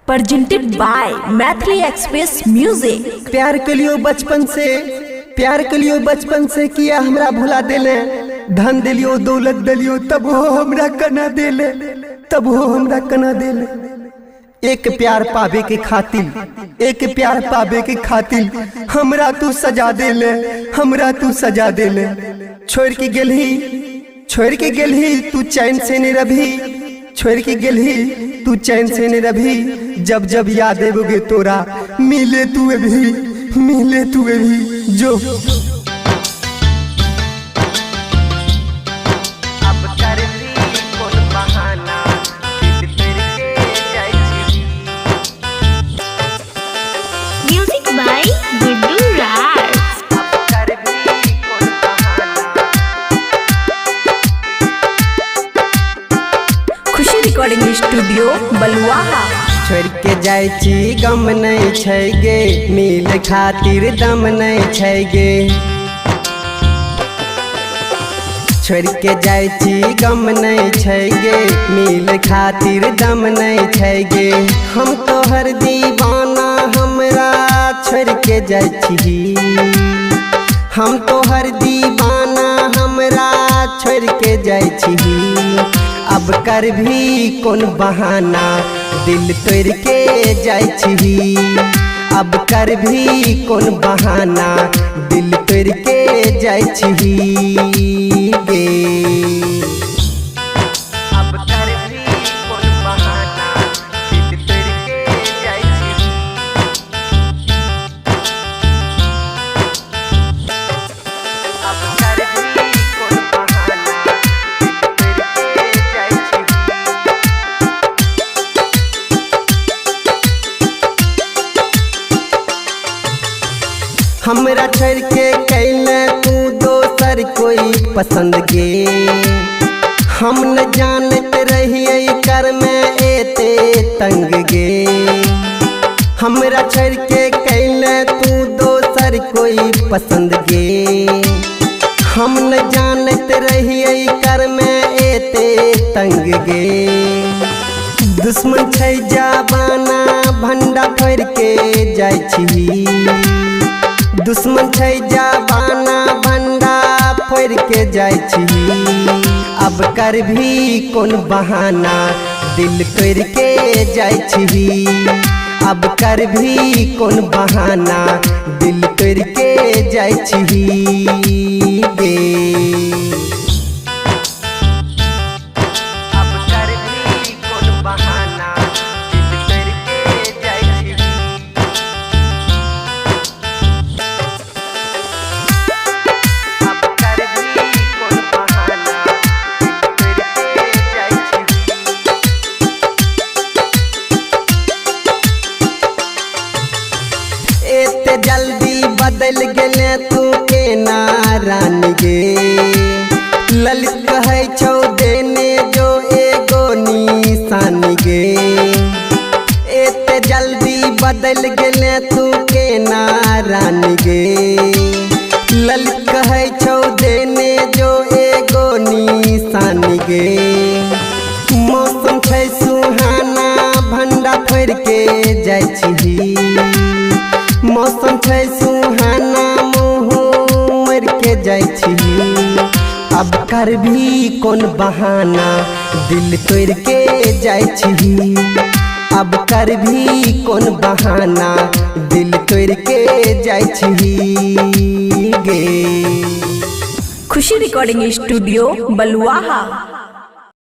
presented by Maithili Express Music। प्यार के लिए बचपन से किया हमरा भुला देले, धन दिलियो दौलत दिलियो तब हो हमरा कना देले। एक प्यार पावे के खातिर हमरा तू सजा देले, छोड़ के गेलही तू चैन से नहीं रभी, जब याद आवेगे तोरा मिले तू अभी जो अब कर ली कोन बहाना दिल तेरे के जाय छी। Music by Guddu Raj। अब कर ली कोन बहाना। खुशी रिकॉर्डिंग स्टूडियो बलुआहा। छोड़ के जाय छी गम नहीं छै गे, मिल खातिर दम नहीं छै गे। छोड़ के जाय छी गम नहीं छै गे, मिल खातिर दम नहीं छै गे। हम तो हर दीवाना हमरा छोड़ के जाय छी, हम तो हर दीवाना हमरा छोड़ के जाय छी। अब कर भी कोन बहाना दिल तोड़ के जाय छी, अब कर भी कोन बहाना दिल तोड़ के जाय छी गे। अब कर ली कोन बहाना दिल तेरे के जाय छी। अब कर ली कोन बहाना दिल तेरे के जाय छी। हमरा छोड़ के कैले तू दोसर कोई पसंद गे, हम न जानत रहिए कर में एते तंग गे। हमरा छोड़ के कैले तू दोसर कोई पसंद गे, हम न जानत रहिए कर में एते तंग गे। दुश्मन छै जबाना भंडा फोड़ के जाय छी, दुश्मन छै जबाना भंडा फोड़ के जाय छी। अब कर भी कोन बहाना दिल तोड़ के जाय छी, अब कर भी कोन बहाना दिल तोड़ के जाय छी गे। अब कर ली कोन बहाना दिल तेरे के जाय छी। अब कर ली कोन बहाना दिल तेरे के जाय छी। एते जल्दी बदल गेले तू के नारान गे। ललित कहै छौ देने जो एगो निशान गे। एते जल्दी बदल गेले तू के नारान गे। ललित कहै छौ देने जो एगो निशान गे। मौसम छै सुहाना भंडा फोड़ के जाय छी, मौसम छै सुहाना मुँह मर के जाय छी। अब कर भी कोन बहाना दिल तोड़ के जाय छी, अब कर भी कोन बहाना दिल तोड़ के जाय छी गे। खुशी रिकॉर्डिंग स्टूडियो बलुआहा।